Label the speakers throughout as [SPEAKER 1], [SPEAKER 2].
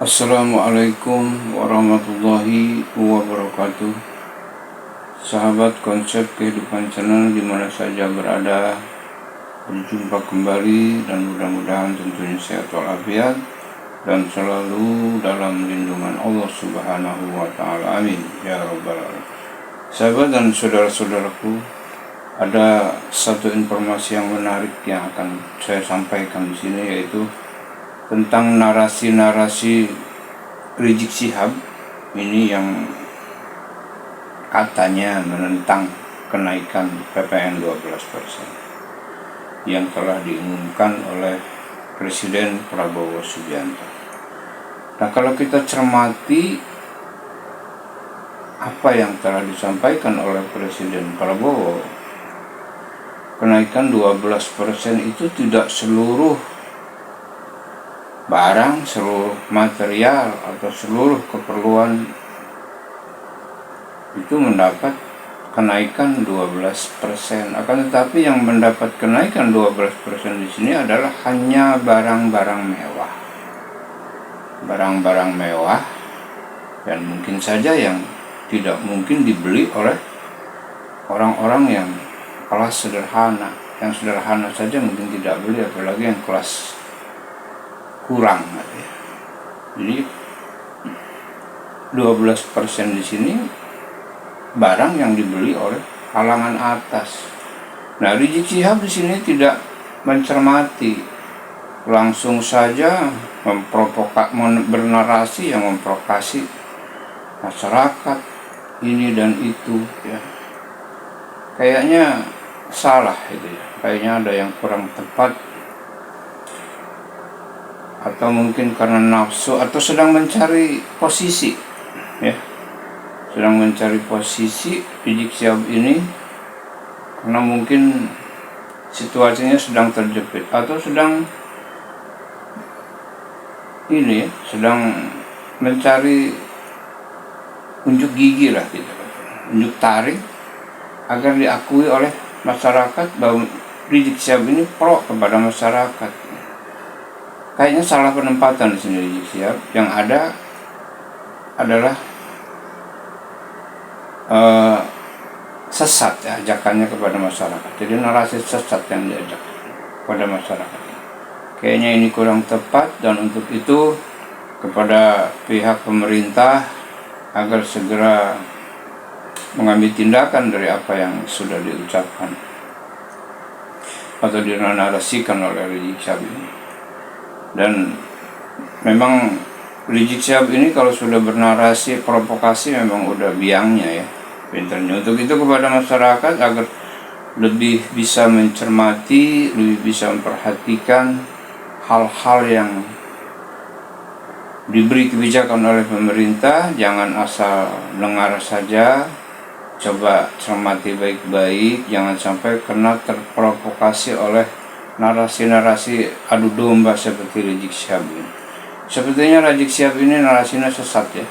[SPEAKER 1] Assalamualaikum warahmatullahi wabarakatuh. Sahabat konsep kehidupan channel dimana saja berada, berjumpa kembali dan mudah-mudahan tentunya sehat walafiat dan selalu dalam lindungan Allah Subhanahu wa Ta'ala. Amin ya Rabbal Alamin. Sahabat dan saudara-saudaraku, ada satu informasi yang menarik yang akan saya sampaikan di sini, yaitu tentang narasi-narasi Rizik Syihab ini yang katanya menentang kenaikan PPN 12% yang telah diumumkan oleh Presiden Prabowo Subianto. Nah, kalau kita cermati apa yang telah disampaikan oleh Presiden Prabowo, kenaikan 12% itu tidak seluruh barang, seluruh material atau seluruh keperluan itu mendapat kenaikan 12%. Akan tetapi yang mendapat kenaikan 12% di sini adalah hanya barang-barang mewah. Barang-barang mewah dan mungkin saja yang tidak mungkin dibeli oleh orang-orang yang kelas sederhana. Yang sederhana saja mungkin tidak beli, apalagi yang kelas kurang. Jadi 12% di sini barang yang dibeli oleh kalangan atas. Nah, Rizik Syihab di sini tidak mencermati, langsung saja bernarasi yang memprovokasi masyarakat ini dan itu, ya. Kayaknya salah itu, ya. Kayaknya ada yang kurang tepat, atau mungkin karena nafsu atau sedang mencari posisi, ya. Sedang mencari posisi Rizik Syihab ini karena mungkin situasinya sedang terjepit atau sedang mencari unjuk gigi lah gitu, unjuk tarik agar diakui oleh masyarakat bahwa Rizik Syihab ini pro kepada masyarakat. Kayaknya salah penempatan di sini Rizik Syihab. Yang ada adalah sesat, ya, ajakannya kepada masyarakat. Jadi narasi sesat yang diajak kepada masyarakat. Kayaknya ini kurang tepat, dan untuk itu kepada pihak pemerintah agar segera mengambil tindakan dari apa yang sudah diucapkan atau dinarasikan oleh Rizik Syihab ini. Dan memang Rizik Syihab ini kalau sudah bernarasi provokasi memang udah biangnya, ya, pinternya. Untuk itu kepada masyarakat agar lebih bisa mencermati, lebih bisa memperhatikan hal-hal yang diberi kebijakan oleh pemerintah. Jangan asal dengar saja, coba cermati baik-baik, jangan sampai kena terprovokasi oleh narasi-narasi adu domba seperti Rizik Syihab ini. Sepertinya Rizik Syihab ini narasinya sesat, ya,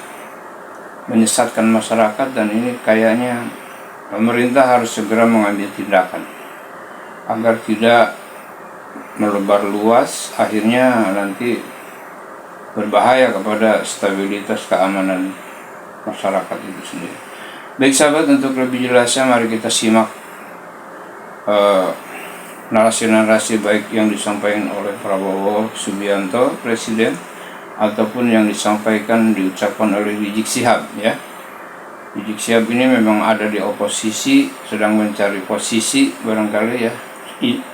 [SPEAKER 1] menyesatkan masyarakat, dan ini kayaknya pemerintah harus segera mengambil tindakan agar tidak melebar luas, akhirnya nanti berbahaya kepada stabilitas keamanan masyarakat itu sendiri. Baik sahabat, untuk lebih jelasnya mari kita simak narasi-narasi baik yang disampaikan oleh Prabowo Subianto, Presiden, ataupun yang disampaikan, diucapkan oleh Rizik Syihab, ya. Rizik Syihab ini memang ada di oposisi, sedang mencari posisi barangkali, ya,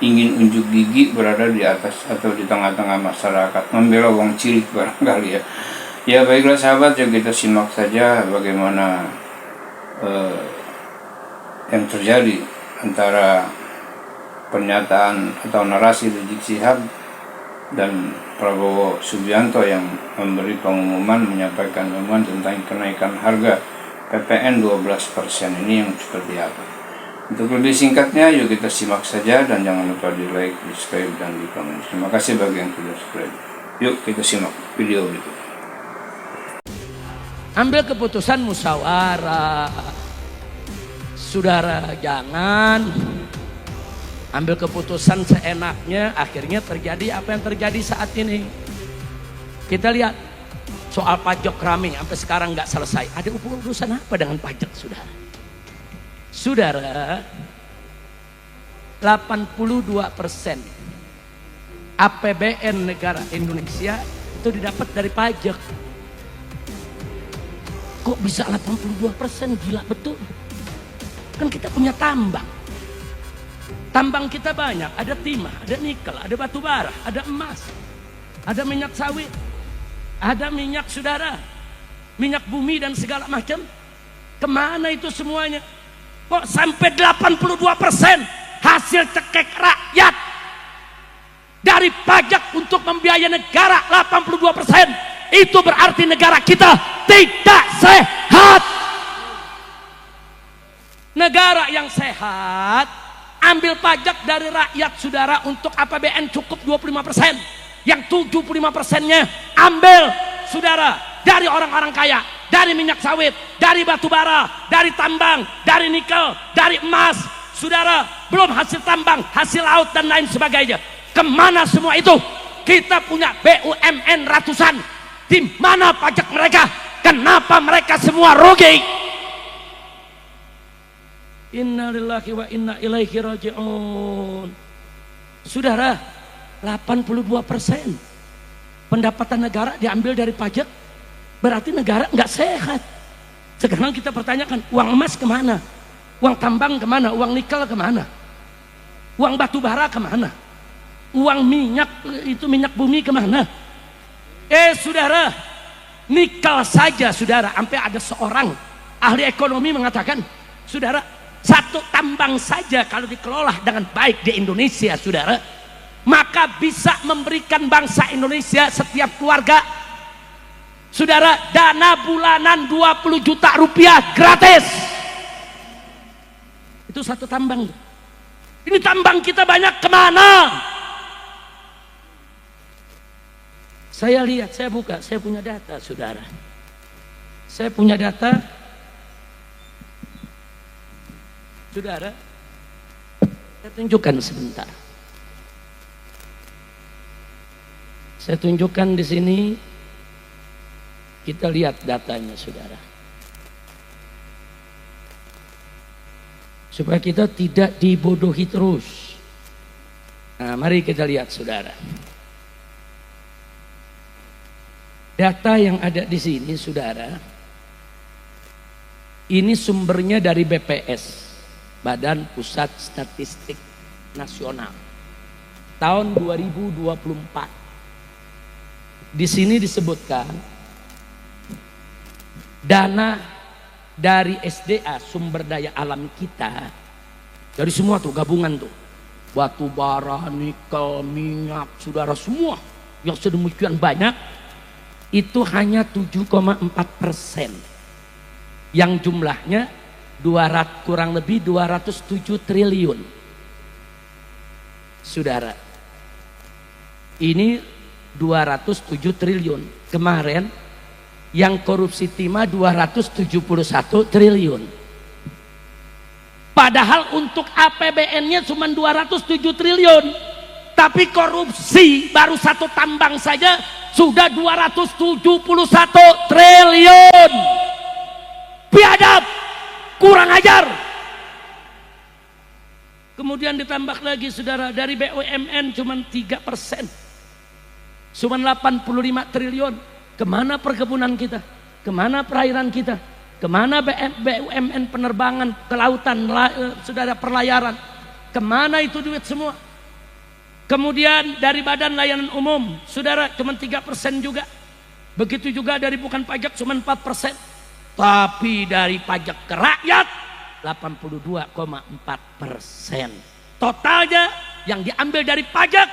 [SPEAKER 1] ingin unjuk gigi berada di atas atau di tengah-tengah masyarakat, membela wong cilik barangkali, ya. Ya baiklah sahabat, ya kita simak saja bagaimana yang terjadi antara pernyataan atau narasi Rizik Syihab dan Prabowo Subianto yang memberi pengumuman, menyampaikan pengumuman tentang kenaikan harga PPN 12% ini yang seperti apa. Untuk lebih singkatnya, yuk kita simak saja, dan jangan lupa di like, di subscribe, dan di komen. Terima kasih bagi yang sudah subscribe. Yuk kita simak video berikut.
[SPEAKER 2] Ambil keputusan musyawarah. Saudara, jangan ambil keputusan seenaknya, akhirnya terjadi apa yang terjadi saat ini. Kita lihat soal pajak rame sampai sekarang nggak selesai. Ada urusan apa dengan pajak, saudara? Saudara, 82% APBN negara Indonesia itu didapat dari pajak. Kok bisa 82%? Gila betul. Kan kita punya tambang. Tambang kita banyak, ada timah, ada nikel, ada batu bara, ada emas, ada minyak sawit, ada minyak, saudara, minyak bumi dan segala macam. Kemana itu semuanya? Kok sampai 82% hasil cekek rakyat dari pajak untuk membiayai negara 82%? Itu berarti negara kita tidak sehat. Negara yang sehat ambil pajak dari rakyat, saudara, untuk APBN cukup 25%. Yang 75%-nya ambil, saudara, dari orang-orang kaya, dari minyak sawit, dari batu bara, dari tambang, dari nikel, dari emas, saudara, belum hasil tambang, hasil laut dan lain sebagainya. Kemana semua itu? Kita punya BUMN ratusan. Di mana pajak mereka? Kenapa mereka semua rugi? Innalillahi wa inna ilaihi raji'un. Saudara, 82% pendapatan negara diambil dari pajak, berarti negara nggak sehat. Sekarang kita pertanyakan, uang emas kemana? Uang tambang kemana? Uang nikel kemana? Uang batu bara kemana? Uang minyak, itu minyak bumi kemana? Saudara, nikel saja, saudara, sampai ada seorang ahli ekonomi mengatakan, saudara, satu tambang saja kalau dikelola dengan baik di Indonesia, saudara, maka bisa memberikan bangsa Indonesia setiap keluarga, saudara, dana bulanan 20 juta rupiah gratis. Itu satu tambang. Ini tambang kita banyak kemana? Saya lihat, saya buka, saya punya data, saudara. Saya punya data, saudara. Saya tunjukkan sebentar. Saya tunjukkan di sini. Kita lihat datanya, saudara. Supaya kita tidak dibodohi terus. Nah, mari kita lihat, saudara. Data yang ada di sini, saudara, ini sumbernya dari BPS, Badan Pusat Statistik Nasional, tahun 2024. Di sini disebutkan dana dari SDA, sumber daya alam kita, dari semua tuh gabungan tuh, batu bara, nikel, minyak, saudara, semua yang sedemikian banyak, itu hanya 7,4%, yang jumlahnya kurang lebih 207 triliun. Saudara, ini 207 triliun. Kemarin yang korupsi timah 271 triliun. Padahal untuk APBN-nya cuma 207 triliun, tapi korupsi baru satu tambang saja sudah 271 triliun. Biadab, kurang ajar. Kemudian ditambah lagi, saudara, dari BUMN cuma 3%, cuma 85 triliun. Kemana perkebunan kita? Kemana perairan kita? Kemana BUMN penerbangan, kelautan, saudara, perlayaran? Kemana itu duit semua? Kemudian dari Badan Layanan Umum, saudara, cuma 3% juga. Begitu juga dari bukan pajak cuma 4%. Tapi dari pajak ke rakyat 82,4%. Totalnya yang diambil dari pajak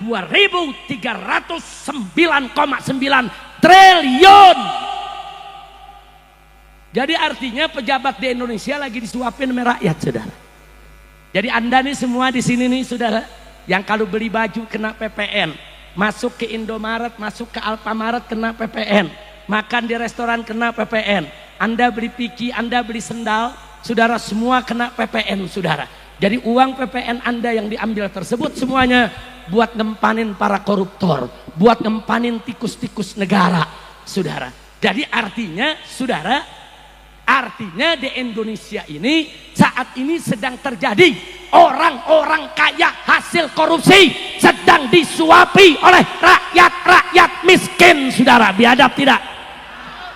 [SPEAKER 2] 2.309,9 triliun. Jadi artinya pejabat di Indonesia lagi disuapin sama rakyat, saudara. Jadi Anda nih semua di sini nih, saudara, yang kalau beli baju kena PPN, masuk ke Indomaret, masuk ke Alfamaret kena PPN, makan di restoran kena PPN, Anda beli piki, Anda beli sendal, saudara, semua kena PPN, saudara. Jadi uang PPN Anda yang diambil tersebut semuanya buat ngempanin para koruptor, buat ngempanin tikus-tikus negara. saudara. Jadi artinya saudara, artinya di Indonesia ini saat ini sedang terjadi orang-orang kaya hasil korupsi sedang disuapi oleh rakyat miskin, saudara. Biadab tidak?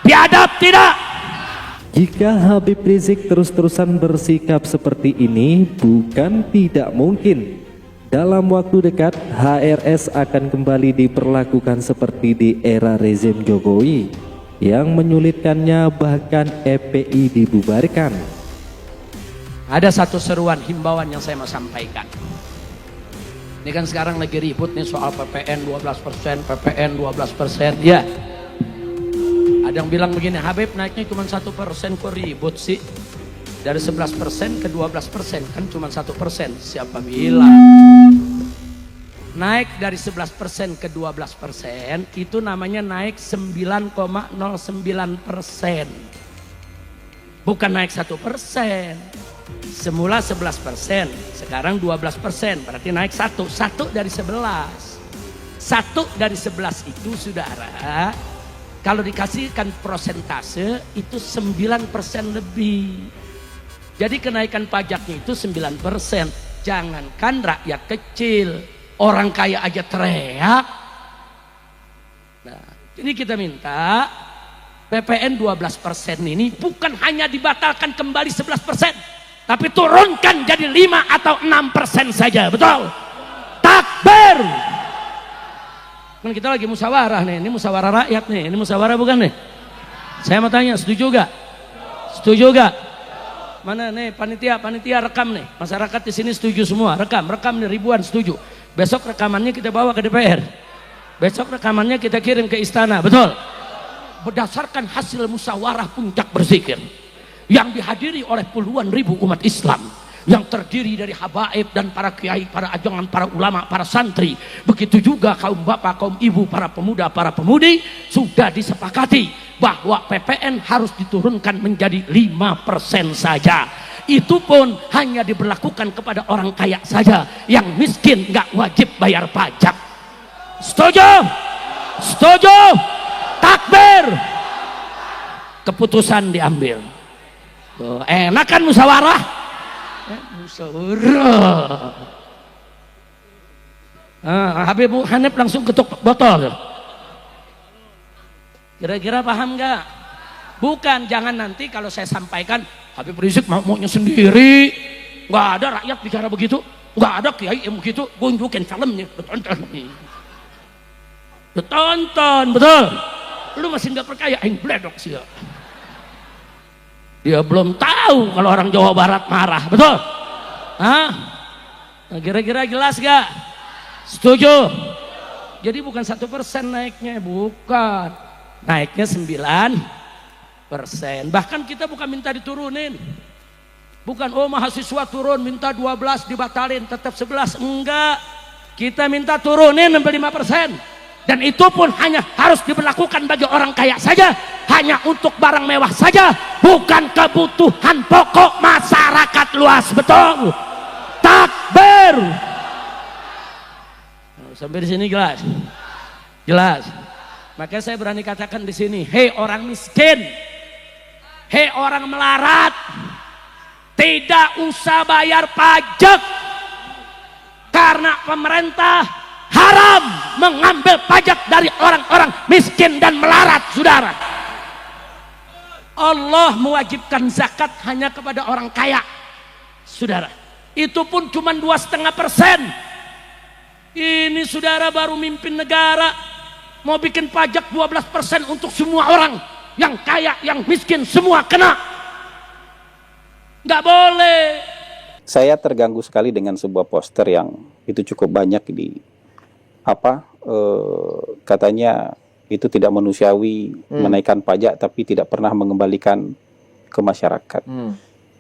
[SPEAKER 2] Biadab tidak?
[SPEAKER 3] Jika Habib Rizik terus-terusan bersikap seperti ini, bukan tidak mungkin dalam waktu dekat HRS akan kembali diperlakukan seperti di era rezim Jokowi yang menyulitkannya, bahkan EPI dibubarkan.
[SPEAKER 2] Ada satu seruan himbauan yang saya mau sampaikan. Ini kan sekarang lagi ribut nih soal PPN 12%, PPN 12%. Ya, ada yang bilang begini, Habib naiknya cuma 1%, kok ribut sih? Dari 11% ke 12% kan cuma 1%. Siapa bilang? Naik dari 11% ke 12% itu namanya naik 9,09%. Bukan naik 1%. Semula 11%, sekarang 12%, berarti naik 1 dari 11. 1 dari 11 itu, saudara, kalau dikasihkan prosentase itu 9% lebih. Jadi kenaikan pajaknya itu 9%. Jangankan rakyat kecil, orang kaya aja teriak. Nah, ini kita minta PPN 12% ini bukan hanya dibatalkan kembali 11%, tapi turunkan jadi 5 atau 6% saja. Betul? Takbir. Kan kita lagi musyawarah nih, ini musyawarah rakyat nih, ini musyawarah bukan nih? Saya mau tanya, setuju gak? Setuju gak? Mana nih panitia rekam nih, masyarakat di sini setuju semua, rekam nih ribuan setuju. Besok rekamannya kita bawa ke DPR, besok rekamannya kita kirim ke istana, betul? Berdasarkan hasil musyawarah puncak berzikir yang dihadiri oleh puluhan ribu umat Islam, yang terdiri dari habaib dan para kiai, para ajangan, para ulama, para santri, begitu juga kaum bapak, kaum ibu, para pemuda, para pemudi, sudah disepakati bahwa PPN harus diturunkan menjadi 5% saja. Itu pun hanya diberlakukan kepada orang kaya saja, yang miskin nggak wajib bayar pajak. Setuju? Setuju? Takbir. Keputusan diambil. Tuh, enak kan musyawarah? Musyawarah. Habib Hanif langsung ketuk botol. Kira-kira paham nggak? Bukan, jangan nanti kalau saya sampaikan Habib Rizik maunya sendiri. Nggak ada rakyat bicara begitu, nggak ada kiai yang begitu. Gue unjukin filmnya, tonton, betul. Lu masih nggak percaya? Aing bledok sih. Dia belum tahu kalau orang Jawa Barat marah, betul? Hah? Nah, kira-kira jelas gak? Setuju? Jadi bukan 1% naiknya, bukan. Naiknya 9%. Bahkan kita bukan minta diturunin. Bukan, oh mahasiswa turun minta 12 dibatalin tetap 11. Enggak. Kita minta turunin sampai 5%. Dan itu pun hanya harus diberlakukan bagi orang kaya saja, hanya untuk barang mewah saja, bukan kebutuhan pokok masyarakat luas. Betul? Takbir. Sampai di sini jelas? Jelas. Makanya saya berani katakan di sini, hei orang miskin, hei orang melarat, tidak usah bayar pajak, karena pemerintah haram mengambil pajak dari orang-orang miskin dan melarat, saudara. Allah mewajibkan zakat hanya kepada orang kaya, saudara. Itu pun cuma 2,5%. Ini saudara baru mimpin negara, mau bikin pajak 12% untuk semua orang, yang kaya, yang miskin, semua kena. Nggak boleh.
[SPEAKER 4] Saya terganggu sekali dengan sebuah poster yang itu cukup banyak di katanya itu tidak manusiawi menaikkan pajak tapi tidak pernah mengembalikan ke masyarakat.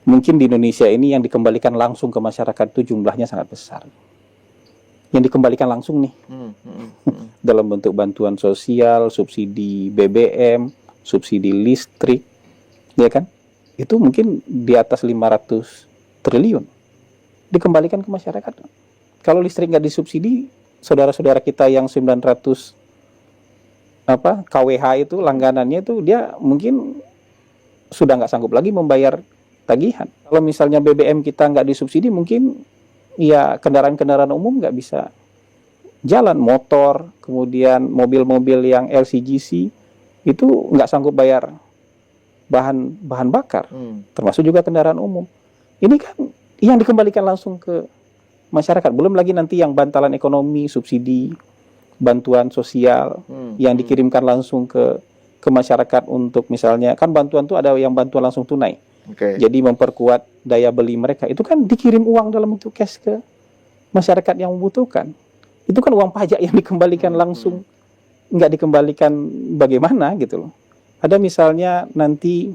[SPEAKER 4] Mungkin di Indonesia ini yang dikembalikan langsung ke masyarakat itu jumlahnya sangat besar. Yang dikembalikan langsung nih dalam bentuk bantuan sosial, subsidi BBM, subsidi listrik, ya kan? Itu mungkin di atas 500 triliun dikembalikan ke masyarakat. Kalau listrik nggak disubsidi, saudara-saudara kita yang 900 KWH itu langganannya itu dia mungkin sudah nggak sanggup lagi membayar tagihan. Kalau misalnya BBM kita nggak disubsidi, mungkin ya kendaraan-kendaraan umum nggak bisa jalan, motor, kemudian mobil-mobil yang LCGC itu nggak sanggup bayar bahan bakar, termasuk juga kendaraan umum. Ini kan yang dikembalikan langsung ke masyarakat. Belum lagi nanti yang bantalan ekonomi, subsidi, bantuan sosial yang dikirimkan langsung ke masyarakat untuk misalnya, kan bantuan itu ada yang bantuan langsung tunai. Jadi memperkuat daya beli mereka. Itu kan dikirim uang dalam bentuk cash ke masyarakat yang membutuhkan. Itu kan uang pajak yang dikembalikan langsung, nggak dikembalikan bagaimana gitu loh. Ada misalnya nanti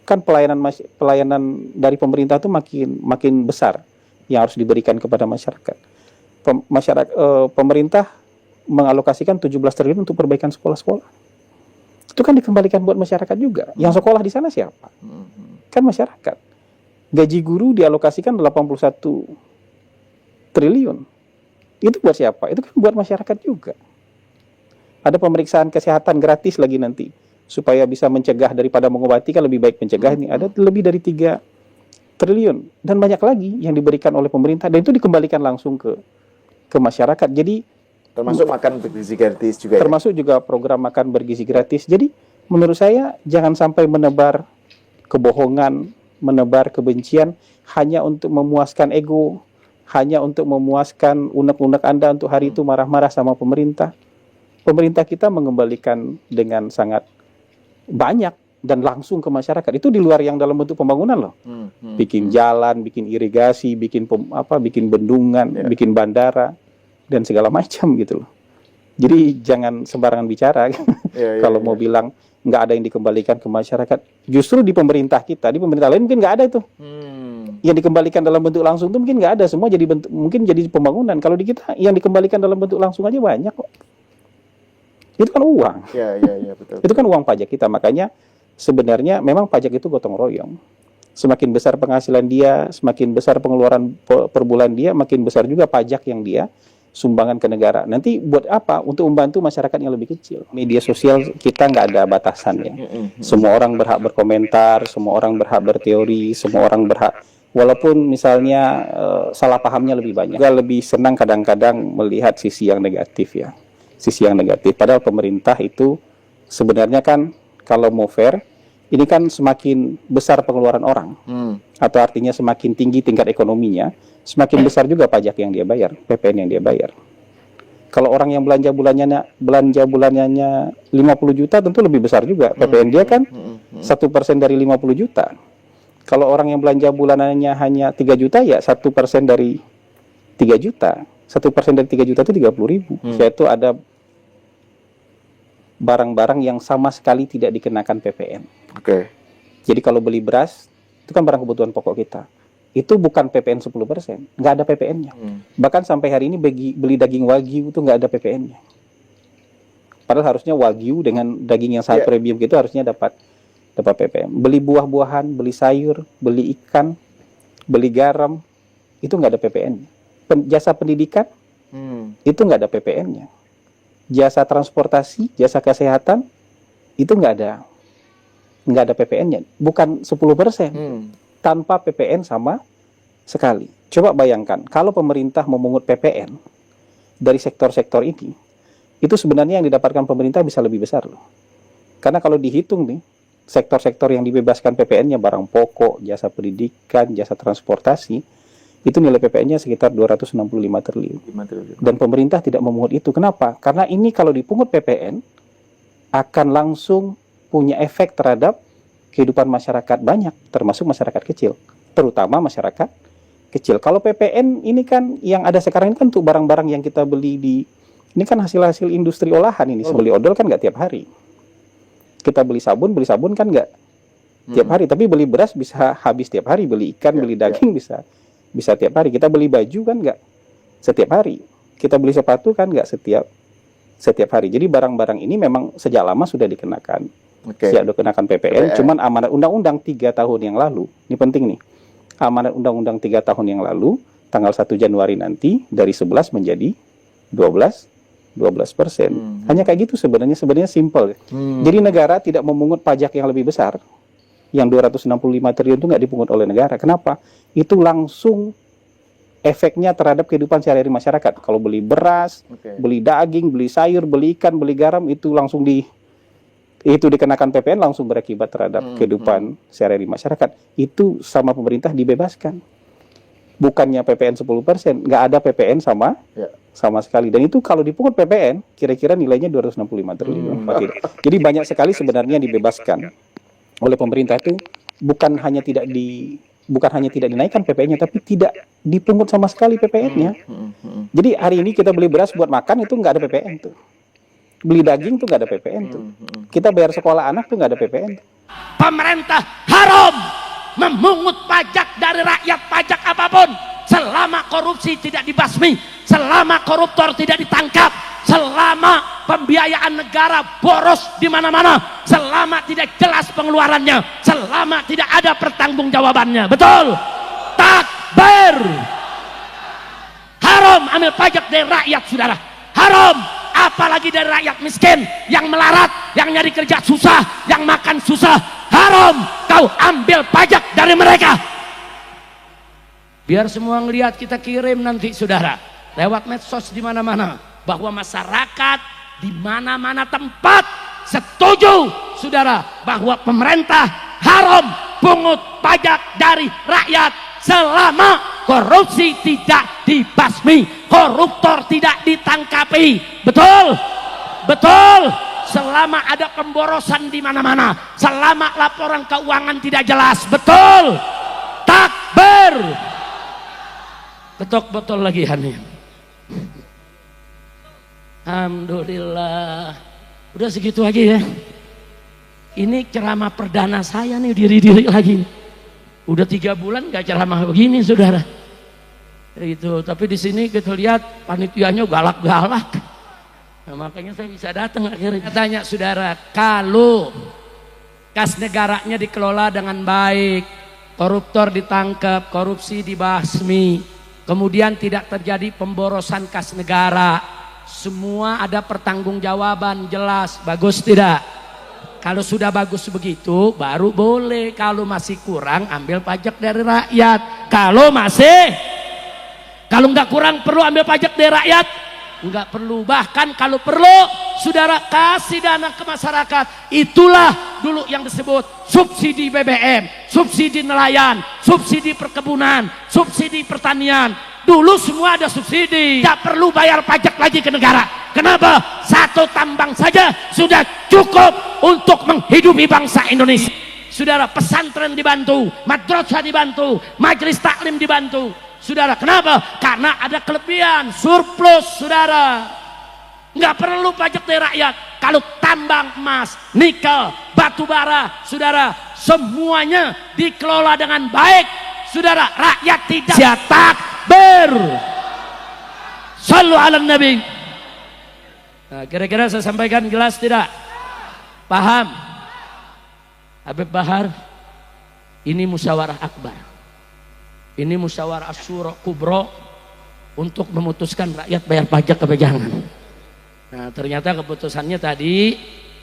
[SPEAKER 4] kan pelayanan dari pemerintah itu makin besar yang harus diberikan kepada masyarakat. Pemerintah mengalokasikan 17 triliun untuk perbaikan sekolah-sekolah. Itu kan dikembalikan buat masyarakat juga. Yang sekolah di sana siapa? Kan masyarakat. Gaji guru dialokasikan 81 triliun. Itu buat siapa? Itu kan buat masyarakat juga. Ada pemeriksaan kesehatan gratis lagi nanti, supaya bisa mencegah daripada mengobati, kan lebih baik mencegah. Ini ada lebih dari 3 triliun dan banyak lagi yang diberikan oleh pemerintah, dan itu dikembalikan langsung ke masyarakat. Jadi
[SPEAKER 5] termasuk makan bergizi gratis juga.
[SPEAKER 4] Termasuk juga program makan bergizi gratis. Jadi menurut saya jangan sampai menebar kebohongan, menebar kebencian hanya untuk memuaskan ego, hanya untuk memuaskan unek-unek Anda untuk hari itu marah-marah sama pemerintah. Pemerintah kita mengembalikan dengan sangat banyak dan langsung ke masyarakat. Itu di luar yang dalam bentuk pembangunan loh. Bikin jalan, bikin irigasi, bikin bendungan, bikin bandara dan segala macam gitu loh. Jadi jangan sembarangan bicara kalau mau bilang nggak ada yang dikembalikan ke masyarakat. Justru di pemerintah kita, di pemerintah lain mungkin nggak ada itu. Yang dikembalikan dalam bentuk langsung itu mungkin nggak ada, semua jadi mungkin jadi pembangunan. Kalau di kita yang dikembalikan dalam bentuk langsung aja banyak kok. Itu kan uang.
[SPEAKER 5] Betul.
[SPEAKER 4] Itu kan uang pajak kita. Makanya sebenarnya memang pajak itu gotong royong. Semakin besar penghasilan dia, semakin besar pengeluaran per bulan dia, makin besar juga pajak yang dia sumbangan ke negara. Nanti buat apa? Untuk membantu masyarakat yang lebih kecil. Media sosial kita nggak ada batasan ya. Semua orang berhak berkomentar, semua orang berhak berteori, semua orang berhak, walaupun misalnya salah pahamnya lebih banyak. Juga lebih senang kadang-kadang melihat sisi yang negatif ya. Sisi yang negatif. Padahal pemerintah itu sebenarnya kan kalau mau fair, ini kan semakin besar pengeluaran orang, atau artinya semakin tinggi tingkat ekonominya, semakin besar juga pajak yang dia bayar, PPN yang dia bayar. Kalau orang yang belanja bulanannya 50 juta, tentu lebih besar juga PPN dia kan 1% dari 50 juta. Kalau orang yang belanja bulanannya hanya 3 juta, ya 1% dari 3 juta. 1% dari 3 juta itu 30.000. Yaitu ada barang-barang yang sama sekali tidak dikenakan PPN. Jadi kalau beli beras, itu kan barang kebutuhan pokok kita. Itu bukan PPN 10%, nggak ada PPN-nya. Bahkan sampai hari ini beli daging Wagyu itu nggak ada PPN-nya. Padahal harusnya Wagyu dengan daging yang sangat premium gitu harusnya dapat PPN. Beli buah-buahan, beli sayur, beli ikan, beli garam, itu nggak ada PPN-nya. Jasa pendidikan, itu nggak ada PPN-nya. Jasa transportasi, jasa kesehatan, itu nggak ada PPN-nya. Bukan 10%, tanpa PPN sama sekali. Coba bayangkan, kalau pemerintah memungut PPN dari sektor-sektor ini, itu sebenarnya yang didapatkan pemerintah bisa lebih besar loh. Karena kalau dihitung nih, sektor-sektor yang dibebaskan PPN-nya, barang pokok, jasa pendidikan, jasa transportasi, itu nilai PPN-nya sekitar 265 triliun. Dan pemerintah tidak memungut itu. Kenapa? Karena ini kalau dipungut PPN, akan langsung punya efek terhadap kehidupan masyarakat banyak, termasuk masyarakat kecil. Terutama masyarakat kecil. Kalau PPN ini kan, yang ada sekarang ini kan untuk barang-barang yang kita beli ini kan hasil-hasil industri olahan ini. Beli odol kan nggak tiap hari. Kita beli sabun kan nggak tiap hari. Tapi beli beras bisa habis tiap hari. Beli ikan, beli daging bisa tiap hari. Kita beli baju kan nggak setiap hari. Kita beli sepatu kan nggak setiap hari. Jadi barang-barang ini memang sejak lama sudah dikenakan. Sejak dikenakan PPN. Cuman amanat undang-undang 3 tahun yang lalu, ini penting nih, amanat undang-undang 3 tahun yang lalu, tanggal 1 Januari nanti, dari 11 menjadi 12 12%. Hanya kayak gitu sebenarnya simple. Jadi negara tidak memungut pajak yang lebih besar. Yang 265 triliun itu nggak dipungut oleh negara. Kenapa? Itu langsung efeknya terhadap kehidupan sehari-hari masyarakat. Kalau beli beras, beli daging, beli sayur, beli ikan, beli garam, itu langsung itu dikenakan PPN, langsung berakibat terhadap kehidupan sehari-hari masyarakat. Itu sama pemerintah dibebaskan. Bukannya PPN 10%, nggak ada PPN sama sekali. Dan itu kalau dipungut PPN, kira-kira nilainya 265 triliun. Jadi banyak sekali sebenarnya yang dibebaskan oleh pemerintah itu bukan hanya tidak dinaikkan PPN-nya, tapi tidak dipungut sama sekali PPN-nya. Jadi hari ini kita beli beras buat makan itu nggak ada PPN tuh. Beli daging tuh nggak ada PPN tuh. Kita bayar sekolah anak tuh nggak ada PPN tuh.
[SPEAKER 2] Pemerintah haram memungut pajak dari rakyat, pajak apapun, selama korupsi tidak dibasmi, selama koruptor tidak ditangkap, selama pembiayaan negara boros di mana-mana, selama tidak jelas pengeluarannya, selama tidak ada pertanggungjawabannya. Betul? Takbir. Haram ambil pajak dari rakyat, saudara. Haram. Apalagi dari rakyat miskin yang melarat, yang nyari kerja susah, yang makan susah. Haram kau ambil pajak dari mereka. Biar semua ngelihat, kita kirim nanti saudara lewat medsos di mana-mana bahwa masyarakat di mana-mana tempat setuju saudara bahwa pemerintah haram pungut pajak dari rakyat selama korupsi tidak dibasmi, koruptor tidak ditangkapi. Betul? Betul? Selama ada pemborosan di mana-mana, selama laporan keuangan tidak jelas. Betul? Takbir. Ketok botol lagi Hani. Alhamdulillah. Udah segitu aja ya. Ini ceramah perdana saya nih, diri-diri lagi. Udah 3 bulan gak ceramah begini saudara. Itu, tapi di sini kita lihat panitianya galak-galak. Nah, makanya saya bisa datang akhirnya. Tanya saudara, kalau kas negaranya dikelola dengan baik, koruptor ditangkap, korupsi dibasmi, kemudian tidak terjadi pemborosan kas negara, semua ada pertanggungjawaban jelas, bagus tidak? Kalau sudah bagus begitu baru boleh. Kalau masih kurang ambil pajak dari rakyat. Kalau nggak kurang perlu ambil pajak dari rakyat, nggak perlu. Bahkan kalau perlu saudara kasih dana ke masyarakat. Itulah dulu yang disebut subsidi BBM, subsidi nelayan, subsidi perkebunan, subsidi pertanian. Dulu semua ada subsidi, tidak perlu bayar pajak lagi ke negara. Kenapa? 1 tambang saja sudah cukup untuk menghidupi bangsa Indonesia. Saudara, pesantren dibantu, madrasah dibantu, majelis taklim dibantu. Saudara, kenapa? Karena ada kelebihan, surplus saudara. Nggak perlu pajak dari rakyat. Kalau tambang emas, nikel, batu bara, saudara, semuanya dikelola dengan baik. Saudara, rakyat tidak takbir. Shallu ala nabi. Nah, kira-kira saya sampaikan jelas tidak? Paham? Habib Bahar, ini musyawarah akbar. Ini musyawarah asyura kubro untuk memutuskan rakyat bayar pajak apa jangan. Nah, ternyata keputusannya tadi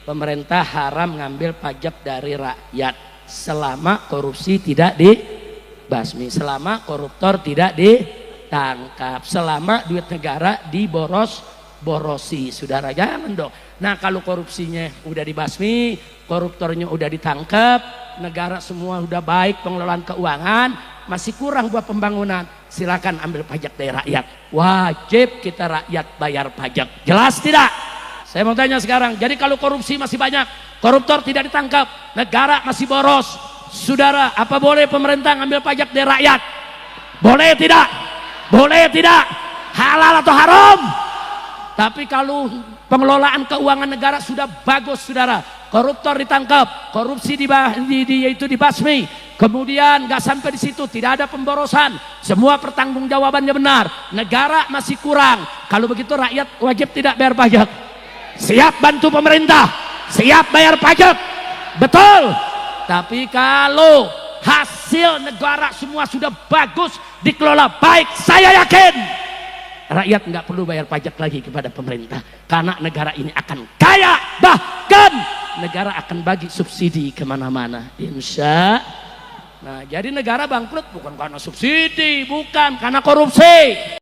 [SPEAKER 2] pemerintah haram ngambil pajak dari rakyat selama korupsi tidak dibasmi, selama koruptor tidak ditangkap, selama duit negara diborosi. Saudara, jangan dong. Nah, kalau korupsinya udah dibasmi, koruptornya udah ditangkap, negara semua udah baik, pengelolaan keuangan, masih kurang buat pembangunan, silakan ambil pajak dari rakyat. Wajib kita rakyat bayar pajak. Jelas tidak? Saya mau tanya sekarang, jadi kalau korupsi masih banyak, koruptor tidak ditangkap, negara masih boros, saudara, apa boleh pemerintah ngambil pajak dari rakyat? Boleh tidak? Boleh tidak? Halal atau haram? Tapi kalau pengelolaan keuangan negara sudah bagus saudara, koruptor ditangkap, korupsi dibasmi, kemudian nggak sampai di situ, tidak ada pemborosan, semua pertanggungjawabannya benar, negara masih kurang. Kalau begitu rakyat wajib tidak bayar pajak. Siap bantu pemerintah, siap bayar pajak, betul. Tapi kalau hasil negara semua sudah bagus, dikelola baik, saya yakin rakyat nggak perlu bayar pajak lagi kepada pemerintah, karena negara ini akan kaya, bahkan negara akan bagi subsidi kemana-mana, insya. Nah, jadi negara bangkrut bukan karena subsidi, bukan karena korupsi.